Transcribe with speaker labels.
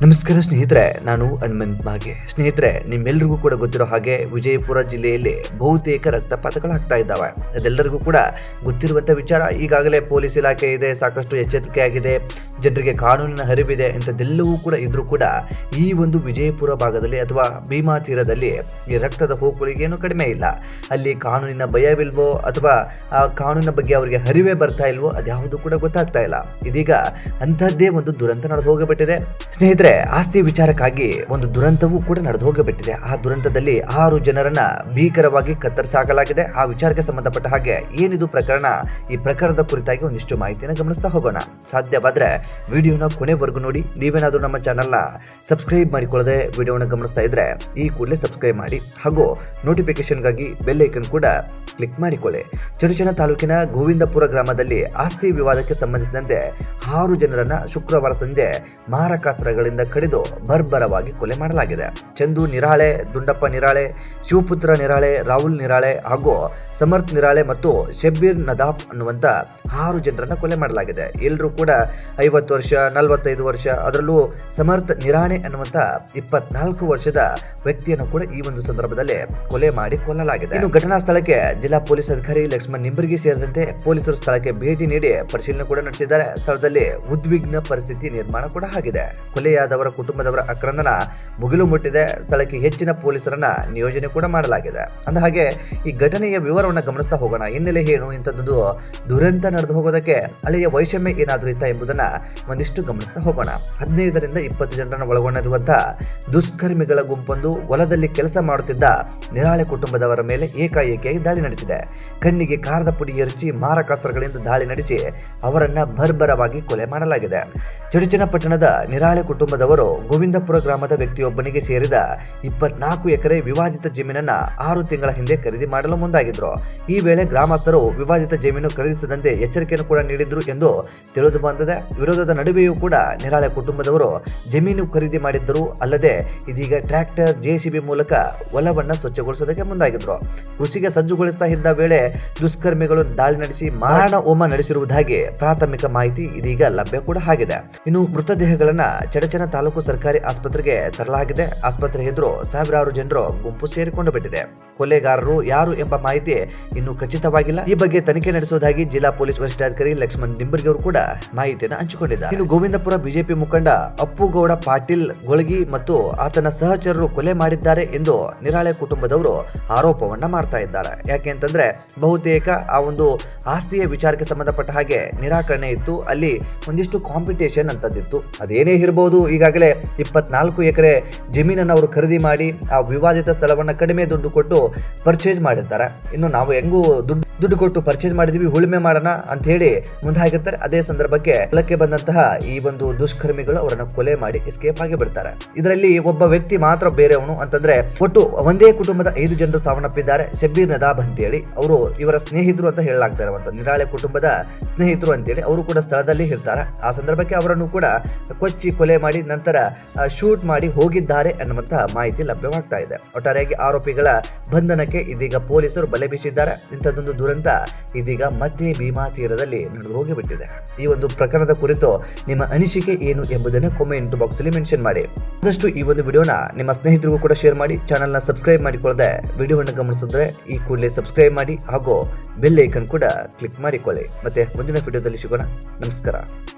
Speaker 1: ನಮಸ್ಕಾರ ಸ್ನೇಹಿತರೆ, ನಾನು ಹನುಮಂತ್ ಮಾಗೆ. ಸ್ನೇಹಿತರೆ, ನಿಮ್ಮೆಲ್ಲರಿಗೂ ಕೂಡ ಗೊತ್ತಿರೋ ಹಾಗೆ ವಿಜಯಪುರ ಜಿಲ್ಲೆಯಲ್ಲಿ ಬಹುತೇಕ ರಕ್ತಪಾತಗಳಾಗ್ತಾ ಇದ್ದಾವೆ. ಅದೆಲ್ಲರಿಗೂ ಕೂಡ ಗೊತ್ತಿರುವಂಥ ವಿಚಾರ. ಈಗಾಗಲೇ ಪೊಲೀಸ್ ಇಲಾಖೆ ಇದೆ, ಸಾಕಷ್ಟು ಎಚ್ಚರಿಕೆ ಆಗಿದೆ, ಜನರಿಗೆ ಕಾನೂನಿನ ಅರಿವಿದೆ. ಇಂಥದ್ದೆಲ್ಲವೂ ಕೂಡ ಇದ್ರೂ ಕೂಡ ಈ ಒಂದು ವಿಜಯಪುರ ಭಾಗದಲ್ಲಿ ಅಥವಾ ಭೀಮಾ ತೀರದಲ್ಲಿ ಈ ರಕ್ತದ ಹೋಗುಗಳಿಗೆ ಏನು ಕಡಿಮೆ ಇಲ್ಲ. ಅಲ್ಲಿ ಕಾನೂನಿನ ಭಯವಿಲ್ವೋ ಅಥವಾ ಆ ಕಾನೂನಿನ ಬಗ್ಗೆ ಅವರಿಗೆ ಅರಿವೇ ಬರ್ತಾ ಇಲ್ವೋ ಅದ್ಯಾವುದು ಕೂಡ ಗೊತ್ತಾಗ್ತಾ ಇಲ್ಲ. ಇದೀಗ ಅಂಥದ್ದೇ ಒಂದು ದುರಂತ ನಡೆದು ಹೋಗಿಬಿಟ್ಟಿದೆ ಸ್ನೇಹಿತರೆ. ಆಸ್ತಿ ವಿಚಾರಕ್ಕಾಗಿ ಒಂದು ದುರಂತವೂ ಕೂಡ ನಡೆದು ಹೋಗಿಬಿಟ್ಟಿದೆ. ಆ ದುರಂತದಲ್ಲಿ 6 ಜನರನ್ನ ಭೀಕರವಾಗಿ ಕತ್ತರಿಸಾಕಲಾಗಿದೆ. ಆ ವಿಚಾರಕ್ಕೆ ಸಂಬಂಧಪಟ್ಟ ಹಾಗೆ ಏನಿದು ಪ್ರಕರಣ, ಈ ಪ್ರಕರಣದ ಕುರಿತಾಗಿ ಒಂದಿಷ್ಟು ಮಾಹಿತಿಯನ್ನು ಗಮನಿಸ್ತಾ ಹೋಗೋಣ. ಸಾಧ್ಯವಾದ್ರೆ ವಿಡಿಯೋನ ಕೊನೆವರೆಗೂ ನೋಡಿ. ನೀವೇನಾದ್ರೂ ನಮ್ಮ ಚಾನೆಲ್ನ ಸಬ್ಸ್ಕ್ರೈಬ್ ಮಾಡಿಕೊಳ್ಳದೆ ವಿಡಿಯೋನ ಗಮನಿಸ್ತಾ ಇದ್ರೆ ಈ ಕೂಡಲೇ ಸಬ್ಸ್ಕ್ರೈಬ್ ಮಾಡಿ, ಹಾಗೂ ನೋಟಿಫಿಕೇಶನ್ಗಾಗಿ ಬೆಲ್ ಐಕನ್ ಕೂಡ ಕ್ಲಿಕ್ ಮಾಡಿಕೊಳ್ಳಿ. ಚಡಚಣ ತಾಲೂಕಿನ ಗೋವಿಂದಪುರ ಗ್ರಾಮದಲ್ಲಿ ಆಸ್ತಿ ವಿವಾದಕ್ಕೆ ಸಂಬಂಧಿಸಿದಂತೆ 6 ಜನರನ್ನ ಶುಕ್ರವಾರ ಸಂಜೆ ಮಾರಕಾಸ್ತ್ರಗಳಿಂದ ಕಡಿದು ಬರ್ಬರವಾಗಿ ಕೊಲೆ ಮಾಡಲಾಗಿದೆ. ಚಂದು ನಿರಾಳೆ, ದುಂಡಪ್ಪ ನಿರಾಳೆ, ಶಿವಪುತ್ರ ನಿರಾಳೆ, ರಾಹುಲ್ ನಿರಾಳೆ ಹಾಗೂ ಸಮರ್ಥ್ ನಿರಾಳೆ ಮತ್ತು ಶಬ್ಬೀರ್ ನದಾಫ್ ಅನ್ನುವಂಥ 6 ಜನರನ್ನ ಕೊಲೆ ಮಾಡಲಾಗಿದೆ. ಎಲ್ಲರೂ ಕೂಡ 50 ವರ್ಷ, 45 ವರ್ಷ, ಅದರಲ್ಲೂ ಸಮರ್ಥ್ ನಿರಾಣೆ ಅನ್ನುವಂಥ 24 ವರ್ಷದ ವ್ಯಕ್ತಿಯನ್ನು ಕೂಡ ಈ ಒಂದು ಸಂದರ್ಭದಲ್ಲಿ ಕೊಲೆ ಮಾಡಿ ಕೊಲ್ಲಲಾಗಿದೆ. ಇನ್ನು ಘಟನಾ ಸ್ಥಳಕ್ಕೆ ಜಿಲ್ಲಾ ಪೊಲೀಸ್ ಅಧಿಕಾರಿ ಲಕ್ಷ್ಮಣ್ ನಿಂಬರ್ಗಿ ಸೇರಿದಂತೆ ಪೊಲೀಸರು ಸ್ಥಳಕ್ಕೆ ಭೇಟಿ ನೀಡಿ ಪರಿಶೀಲನೆ ಕೂಡ ನಡೆಸಿದ್ದಾರೆ. ಸ್ಥಳದಲ್ಲಿ ಉದ್ವಿಗ್ನ ಪರಿಸ್ಥಿತಿ ನಿರ್ಮಾಣ ಕೂಡ ಆಗಿದೆ. ಕೊಲೆಯಾದವರ ಕುಟುಂಬದವರ ಆಕ್ರಂದನ ಮುಗಿಲು ಮುಟ್ಟಿದೆ. ಸ್ಥಳಕ್ಕೆ ಹೆಚ್ಚಿನ ಪೊಲೀಸರನ್ನ ನಿಯೋಜನೆ ಕೂಡ ಮಾಡಲಾಗಿದೆ. ಅಂದಹಾಗೆ ಈ ಘಟನೆಯ ವಿವರವನ್ನು ಗಮನಿಸ್ತಾ ಹೋಗೋಣ. ಹಿನ್ನೆಲೆ ಏನು, ಇಂಥದ್ದು ದುರಂತ ನಡೆದು ಹೋಗೋದಕ್ಕೆ ಅಲ್ಲಿಯ ವೈಷಮ್ಯ ಏನಾದರೂ ಇತ್ತ ಎಂಬುದನ್ನ ಒಂದಿಷ್ಟು ಗಮನಿಸ್ತಾ ಹೋಗೋಣ. 15ರಿಂದ 20 ಜನರನ್ನು ಒಳಗೊಂಡಿರುವಂತಹ ದುಷ್ಕರ್ಮಿಗಳ ಗುಂಪೊಂದು ಹೊಲದಲ್ಲಿ ಕೆಲಸ ಮಾಡುತ್ತಿದ್ದ ನಿರಾಳೆ ಕುಟುಂಬದವರ ಮೇಲೆ ಏಕಾಏಕಿಯಾಗಿ ದಾಳಿ ನಡೆಸಿದೆ. ಕಣ್ಣಿಗೆ ಕಾರದ ಪುಡಿ ಎರಚಿ ಮಾರಕಾಸ್ತ್ರಗಳಿಂದ ದಾಳಿ ನಡೆಸಿ ಅವರನ್ನ ಬರ್ಬರವಾಗಿ ಕೊಲೆ ಮಾಡಲಾಗಿದೆ. ಚಡಚಣ ಪಟ್ಟಣದ ನಿರಾಳೆ ಕುಟುಂಬದವರು ಗೋವಿಂದಪುರ ಗ್ರಾಮದ ವ್ಯಕ್ತಿಯೊಬ್ಬನಿಗೆ ಸೇರಿದ 24 ಎಕರೆ ವಿವಾದಿತ ಜಮೀನನ್ನ 6 ತಿಂಗಳ ಹಿಂದೆ ಖರೀದಿ ಮಾಡಲು ಮುಂದಾಗಿದ್ರು. ಈ ವೇಳೆ ಗ್ರಾಮಸ್ಥರು ವಿವಾದಿತ ಜಮೀನು ಖರೀದಿಸದಂತೆ ಎಚ್ಚರಿಕೆಯನ್ನು ಕೂಡ ನೀಡಿದ್ರು ಎಂದು ತಿಳಿದು ಬಂದಿದೆ. ವಿರೋಧದ ನಡುವೆಯೂ ಕೂಡ ನಿರಾಳೆ ಕುಟುಂಬದವರು ಜಮೀನು ಖರೀದಿ ಮಾಡಿದ್ದರು. ಅಲ್ಲದೆ ಇದೀಗ ಟ್ರ್ಯಾಕ್ಟರ್, JCB ಮೂಲಕ ಹೊಲವನ್ನ ಸ್ವಚ್ಛಗೊಳಿಸೋದಕ್ಕೆ ಮುಂದಾಗಿದ್ರು. ಕೃಷಿಗೆ ಸಜ್ಜುಗೊಳಿಸ್ತಾ ಇದ್ದ ವೇಳೆ ದುಷ್ಕರ್ಮಿಗಳು ದಾಳಿ ನಡೆಸಿ ಮಾರಣ ಹೋಮ ನಡೆಸಿರುವುದಾಗಿ ಪ್ರಾಥಮಿಕ ಮಾಹಿತಿ ಇದೀಗ ಲಭ್ಯ ಕೂಡ ಆಗಿದೆ. ಇನ್ನು ಮೃತದೇಹಗಳನ್ನ ಚಡಚಣ ತಾಲೂಕು ಸರ್ಕಾರಿ ಆಸ್ಪತ್ರೆಗೆ ತರಲಾಗಿದೆ. ಆಸ್ಪತ್ರೆ ಎದುರು ಸಾವಿರಾರು ಜನರು ಗುಂಪು ಸೇರಿಕೊಂಡು ಬಿಟ್ಟಿದೆ. ಕೊಲೆಗಾರರು ಯಾರು ಎಂಬ ಮಾಹಿತಿ ಇನ್ನೂ ಖಚಿತವಾಗಿಲ್ಲ. ಈ ಬಗ್ಗೆ ತನಿಖೆ ನಡೆಸುವುದಾಗಿ ಜಿಲ್ಲಾ ಪೊಲೀಸ್ ವರಿಷ್ಠಾಧಿಕಾರಿ ಲಕ್ಷ್ಮಣ್ ನಿಂಬರ್ಗಿ ಅವರು ಕೂಡ ಮಾಹಿತಿಯನ್ನು ಹಂಚಿಕೊಂಡಿದ್ದಾರೆ. ಇನ್ನು ಗೋವಿಂದಪುರ ಬಿಜೆಪಿ ಮುಖಂಡ ಅಪ್ಪುಗೌಡ ಪಾಟೀಲ್ ಗೊಳಗಿ ಮತ್ತು ಆತನ ಸಹಚರರು ಕೊಲೆ ಮಾಡಿದ್ದಾರೆ ಎಂದು ನಿರಾಳೆ ಕುಟುಂಬದವರು ಆರೋಪವನ್ನ ಮಾಡ್ತಾ ಇದ್ದಾರೆ. ಯಾಕೆ ಅಂತಂದ್ರೆ ಬಹುತೇಕ ಆ ಒಂದು ಆಸ್ತಿಯ ವಿಚಾರಕ್ಕೆ ಸಂಬಂಧಪಟ್ಟ ಹಾಗೆ ನಿರಾಕರಣೆ ಇತ್ತು. ಅಲ್ಲಿ ಒಂದಿಷ್ಟು ಕಾಂಪಿಟೇಷನ್ ಅಂತದ್ದಿತ್ತು. ಅದೇನೇ ಇರಬಹುದು, ಈಗಾಗಲೇ 24 ಎಕರೆ ಜಮೀನನ್ನು ಅವರು ಖರೀದಿ ಮಾಡಿ ಆ ವಿವಾದಿತ ಸ್ಥಳವನ್ನ ಕಡಿಮೆ ದುಡ್ಡು ಕೊಟ್ಟು ಪರ್ಚೇಸ್ ಮಾಡಿರ್ತಾರೆ. ಇನ್ನು ನಾವು ಹೆಂಗೂ ದುಡ್ಡು ಕೊಟ್ಟು ಪರ್ಚೇಸ್ ಮಾಡಿದ್ವಿ, ಉಳುಮೆ ಮಾಡೋಣ ಅಂತ ಹೇಳಿ ಮುಂದಾಗಿರ್ತಾರೆ. ಅದೇ ಸಂದರ್ಭಕ್ಕೆ ಹೊಲಕ್ಕೆ ಬಂದಂತಹ ಈ ಒಂದು ದುಷ್ಕರ್ಮಿಗಳು ಅವರನ್ನು ಕೊಲೆ ಮಾಡಿ ಎಸ್ಕೇಪ್ ಆಗಿ ಬಿಡ್ತಾರೆ. ಇದರಲ್ಲಿ ಒಬ್ಬ ವ್ಯಕ್ತಿ ಮಾತ್ರ ಬೇರೆಯವನು ಅಂತಂದ್ರೆ ಒಟ್ಟು ಒಂದೇ ಕುಟುಂಬದ 5 ಜನರು ಸಾವನ್ನಪ್ಪಿದ್ದಾರೆ. ಶಬ್ಬೀರ್ ನದಾಬ್ ಅಂತೇಳಿ ಅವರು ಇವರ ಸ್ನೇಹಿತರು ಅಂತ ಹೇಳಲಾಗ್ತಾ ಇರುವಂತ ನಿರಾಳೆ ಕುಟುಂಬದ ಸ್ನೇಹಿತರು ಅಂತೇಳಿ ಅವರು ಕೂಡ ಸ್ಥಳದಲ್ಲಿ ಇರ್ತಾರೆ. ಆ ಸಂದರ್ಭಕ್ಕೆ ಅವರನ್ನು ಕೂಡ ಕೊಚ್ಚಿ ಕೊಲೆ ಮಾಡಿ ನಂತರ ಶೂಟ್ ಮಾಡಿ ಹೋಗಿದ್ದಾರೆ ಅನ್ನುವಂತಹ ಮಾಹಿತಿ ಲಭ್ಯವಾಗ್ತಾ ಇದೆ. ಒಟ್ಟಾರೆಯಾಗಿ ಆರೋಪಿಗಳ ಬಂಧನಕ್ಕೆ ಇದೀಗ ಪೊಲೀಸರು ಬಲೆ ಬೀಸಿದ್ದಾರೆ. ಇಂಥದ್ದೊಂದು ದುರಂತ ಇದೀಗ ಮತ್ತೆ ಭೀಮಾ ತೀರದಲ್ಲಿ ನಡೆದು ಹೋಗಿಬಿಟ್ಟಿದೆ. ಈ ಒಂದು ಪ್ರಕರಣದ ಕುರಿತು ನಿಮ್ಮ ಅನಿಸಿಕೆ ಏನು ಎಂಬುದನ್ನು ಕಾಮೆಂಟ್ ಬಾಕ್ಸ್ ಅಲ್ಲಿ ಮೆನ್ಷನ್ ಮಾಡಿ. ಆದಷ್ಟು ಈ ಒಂದು ವಿಡಿಯೋನ ನಿಮ್ಮ ಸ್ನೇಹಿತರಿಗೂ ಕೂಡ ಶೇರ್ ಮಾಡಿ. ಚಾನೆಲ್ನ ಸಬ್ಸ್ಕ್ರೈಬ್ ಮಾಡಿಕೊಳ್ಳದೆ ವಿಡಿಯೋವನ್ನು ಗಮನಿಸಿದ್ರೆ ಈ ಕೂಡಲೇ ಸಬ್ಸ್ಕ್ರೈಬ್ ಮಾಡಿ ಹಾಗೂ ಬೆಲ್ ಐಕನ್ ಕೂಡ ಕ್ಲಿಕ್ ಮಾಡಿಕೊಳ್ಳಿ. ಮತ್ತೆ ಮುಂದಿನ ವಿಡಿಯೋದಲ್ಲಿ ಸಿಗೋಣ. ನಮಸ್ಕಾರ.